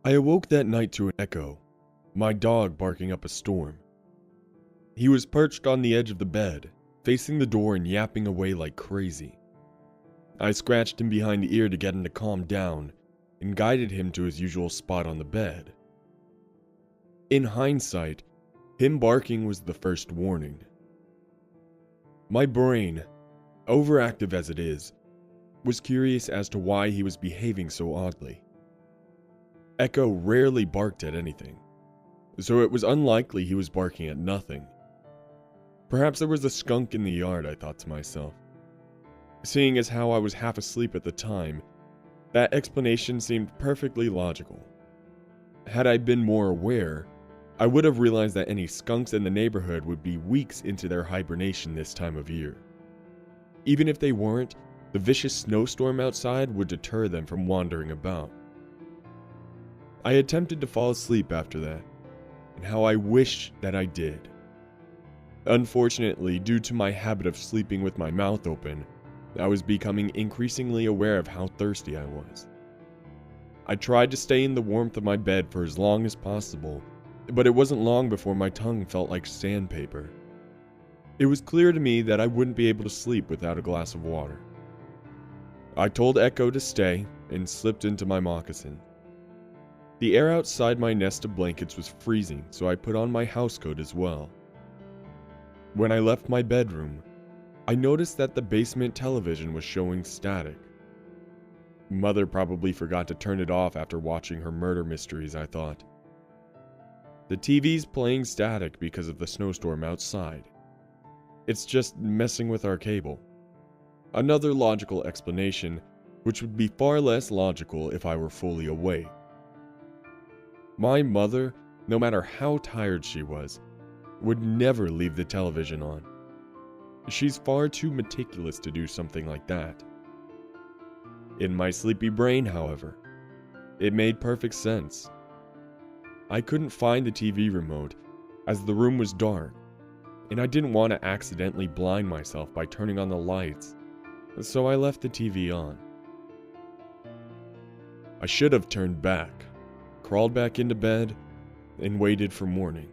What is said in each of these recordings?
I awoke that night to an echo, my dog barking up a storm. He was perched on the edge of the bed, facing the door and yapping away like crazy. I scratched him behind the ear to get him to calm down and guided him to his usual spot on the bed. In hindsight, him barking was the first warning. My brain, overactive as it is, was curious as to why he was behaving so oddly. Echo rarely barked at anything, so it was unlikely he was barking at nothing. Perhaps there was a skunk in the yard, I thought to myself. Seeing as how I was half asleep at the time, that explanation seemed perfectly logical. Had I been more aware, I would have realized that any skunks in the neighborhood would be weeks into their hibernation this time of year. Even if they weren't, the vicious snowstorm outside would deter them from wandering about. I attempted to fall asleep after that, and how I wish that I did. Unfortunately, due to my habit of sleeping with my mouth open, I was becoming increasingly aware of how thirsty I was. I tried to stay in the warmth of my bed for as long as possible, but it wasn't long before my tongue felt like sandpaper. It was clear to me that I wouldn't be able to sleep without a glass of water. I told Echo to stay and slipped into my moccasin. The air outside my nest of blankets was freezing, so I put on my housecoat as well. When I left my bedroom, I noticed that the basement television was showing static. Mother probably forgot to turn it off after watching her murder mysteries, I thought. The TV's playing static because of the snowstorm outside. It's just messing with our cable. Another logical explanation, which would be far less logical if I were fully awake. My mother, no matter how tired she was, would never leave the television on. She's far too meticulous to do something like that. In my sleepy brain, however, it made perfect sense. I couldn't find the TV remote as the room was dark, and I didn't want to accidentally blind myself by turning on the lights, so I left the TV on. I should have turned back, crawled back into bed, and waited for morning.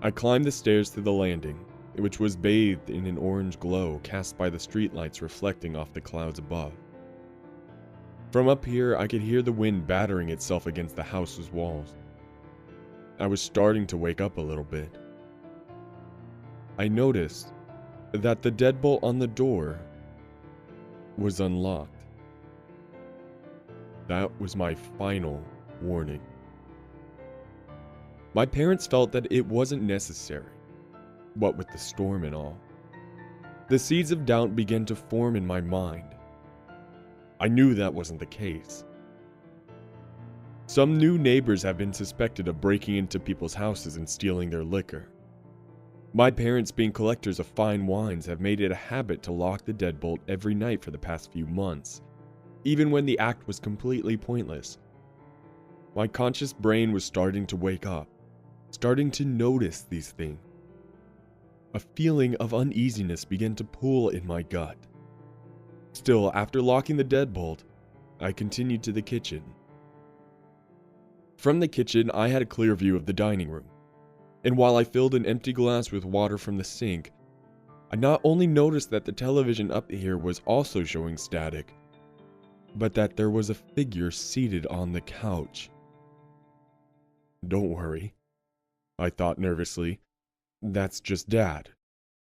I climbed the stairs to the landing, which was bathed in an orange glow cast by the streetlights reflecting off the clouds above. From up here, I could hear the wind battering itself against the house's walls. I was starting to wake up a little bit. I noticed that the deadbolt on the door was unlocked. That was my final warning. My parents felt that it wasn't necessary, what with the storm and all. The seeds of doubt began to form in my mind. I knew that wasn't the case. Some new neighbors have been suspected of breaking into people's houses and stealing their liquor. My parents, being collectors of fine wines, have made it a habit to lock the deadbolt every night for the past few months, even when the act was completely pointless. My conscious brain was starting to wake up, starting to notice these things. A feeling of uneasiness began to pull in my gut. Still, after locking the deadbolt, I continued to the kitchen. From the kitchen, I had a clear view of the dining room, and while I filled an empty glass with water from the sink, I not only noticed that the television up here was also showing static, but that there was a figure seated on the couch. Don't worry, I thought nervously. That's just Dad.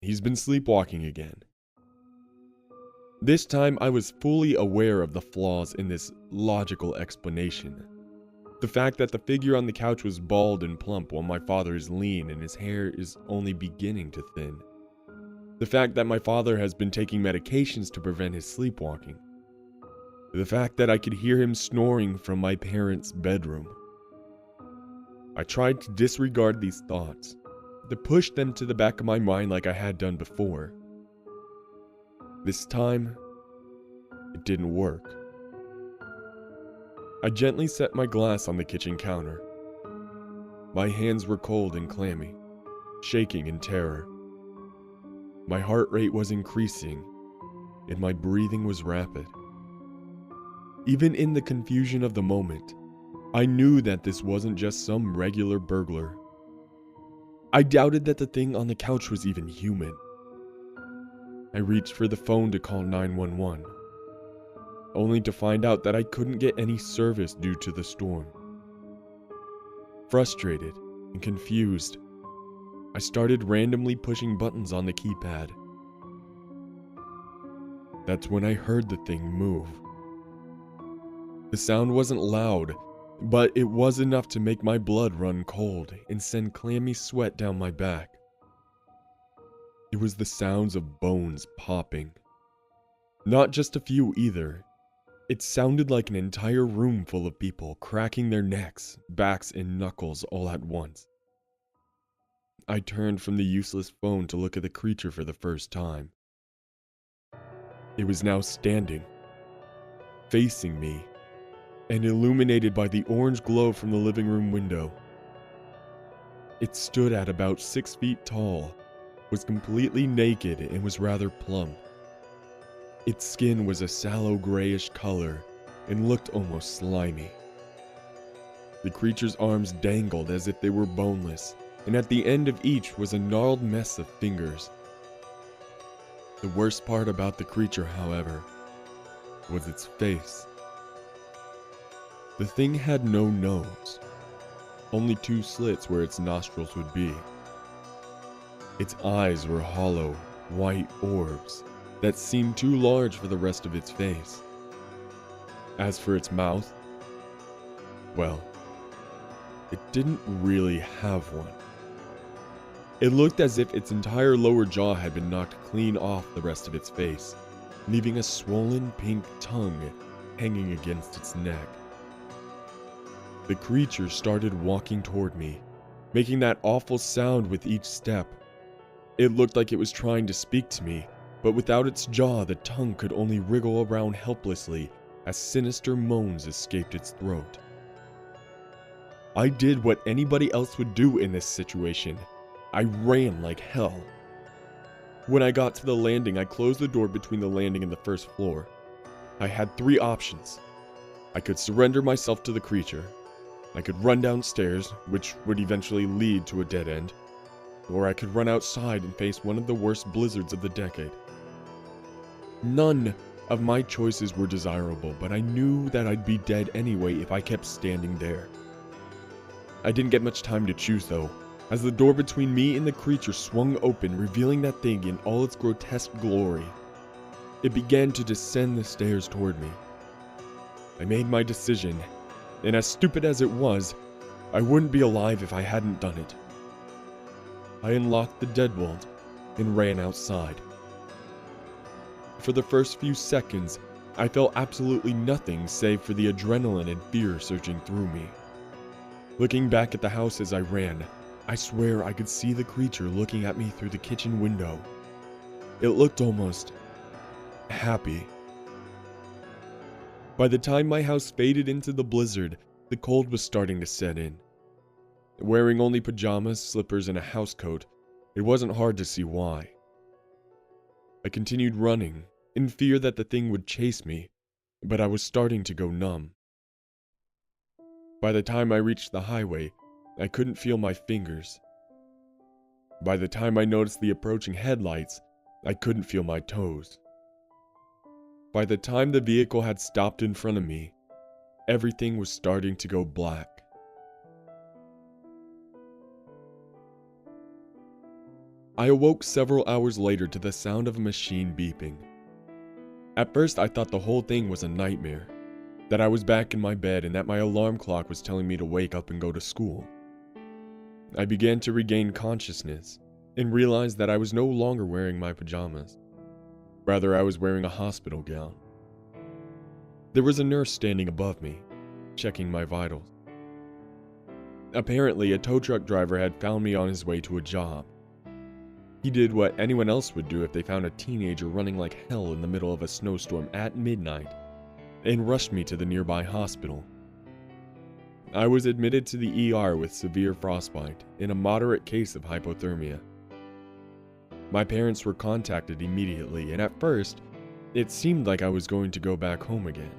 He's been sleepwalking again. This time I was fully aware of the flaws in this logical explanation. The fact that the figure on the couch was bald and plump while my father is lean and his hair is only beginning to thin. The fact that my father has been taking medications to prevent his sleepwalking. The fact that I could hear him snoring from my parents' bedroom. I tried to disregard these thoughts, to push them to the back of my mind like I had done before. This time, it didn't work. I gently set my glass on the kitchen counter. My hands were cold and clammy, shaking in terror. My heart rate was increasing, and my breathing was rapid. Even in the confusion of the moment, I knew that this wasn't just some regular burglar. I doubted that the thing on the couch was even human. I reached for the phone to call 911, only to find out that I couldn't get any service due to the storm. Frustrated and confused, I started randomly pushing buttons on the keypad. That's when I heard the thing move. The sound wasn't loud, but it was enough to make my blood run cold and send clammy sweat down my back. It was the sounds of bones popping. Not just a few either. It sounded like an entire room full of people cracking their necks, backs, and knuckles all at once. I turned from the useless phone to look at the creature for the first time. It was now standing, facing me, and illuminated by the orange glow from the living room window. It stood at about 6 feet tall, was completely naked, and was rather plump. Its skin was a sallow grayish color and looked almost slimy. The creature's arms dangled as if they were boneless, and at the end of each was a gnarled mess of fingers. The worst part about the creature, however, was its face. The thing had no nose, only 2 slits where its nostrils would be. Its eyes were hollow, white orbs that seemed too large for the rest of its face. As for its mouth, well, it didn't really have one. It looked as if its entire lower jaw had been knocked clean off the rest of its face, leaving a swollen pink tongue hanging against its neck. The creature started walking toward me, making that awful sound with each step. It looked like it was trying to speak to me, but without its jaw, the tongue could only wriggle around helplessly as sinister moans escaped its throat. I did what anybody else would do in this situation. I ran like hell. When I got to the landing, I closed the door between the landing and the first floor. I had 3 options. I could surrender myself to the creature. I could run downstairs, which would eventually lead to a dead end, or I could run outside and face one of the worst blizzards of the decade. None of my choices were desirable, but I knew that I'd be dead anyway if I kept standing there. I didn't get much time to choose though, as the door between me and the creature swung open, revealing that thing in all its grotesque glory. It began to descend the stairs toward me. I made my decision, and as stupid as it was, I wouldn't be alive if I hadn't done it. I unlocked the deadbolt and ran outside. For the first few seconds, I felt absolutely nothing save for the adrenaline and fear surging through me. Looking back at the house as I ran, I swear I could see the creature looking at me through the kitchen window. It looked almost happy. By the time my house faded into the blizzard, the cold was starting to set in. Wearing only pajamas, slippers, and a housecoat, it wasn't hard to see why. I continued running, in fear that the thing would chase me, but I was starting to go numb. By the time I reached the highway, I couldn't feel my fingers. By the time I noticed the approaching headlights, I couldn't feel my toes. By the time the vehicle had stopped in front of me, everything was starting to go black. I awoke several hours later to the sound of a machine beeping. At first, I thought the whole thing was a nightmare, that I was back in my bed and that my alarm clock was telling me to wake up and go to school. I began to regain consciousness and realized that I was no longer wearing my pajamas. Rather, I was wearing a hospital gown. There was a nurse standing above me, checking my vitals. Apparently, a tow truck driver had found me on his way to a job. He did what anyone else would do if they found a teenager running like hell in the middle of a snowstorm at midnight, and rushed me to the nearby hospital. I was admitted to the ER with severe frostbite and a moderate case of hypothermia. My parents were contacted immediately, and at first, it seemed like I was going to go back home again.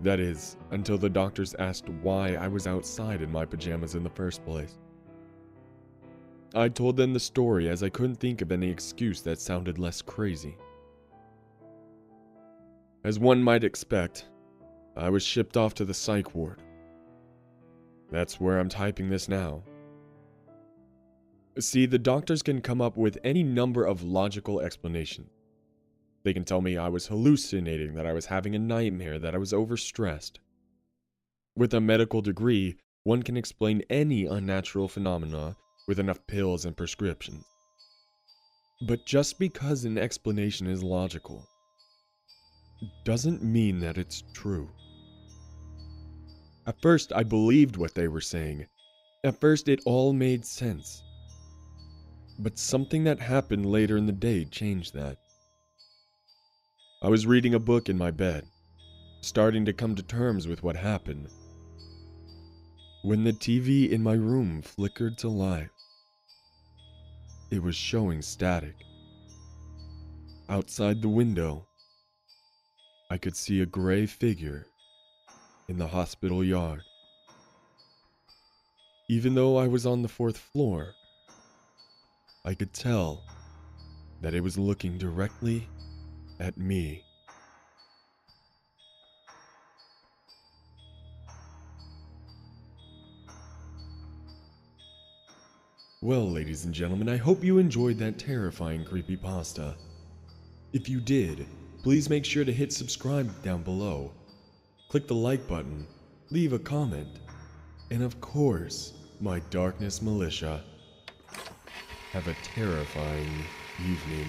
That is, until the doctors asked why I was outside in my pajamas in the first place. I told them the story as I couldn't think of any excuse that sounded less crazy. As one might expect, I was shipped off to the psych ward. That's where I'm typing this now. See, the doctors can come up with any number of logical explanations. They can tell me I was hallucinating, that I was having a nightmare, that I was overstressed. With a medical degree, one can explain any unnatural phenomena with enough pills and prescriptions. But just because an explanation is logical, doesn't mean that it's true. At first, I believed what they were saying. At first, it all made sense. But something that happened later in the day changed that. I was reading a book in my bed, starting to come to terms with what happened, when the TV in my room flickered to life. It was showing static. Outside the window, I could see a gray figure in the hospital yard. Even though I was on the 4th floor, I could tell that it was looking directly at me. Well, ladies and gentlemen, I hope you enjoyed that terrifying creepypasta. If you did, please make sure to hit subscribe down below. Click the like button, leave a comment, and of course, my Darkness Militia. Have a terrifying evening.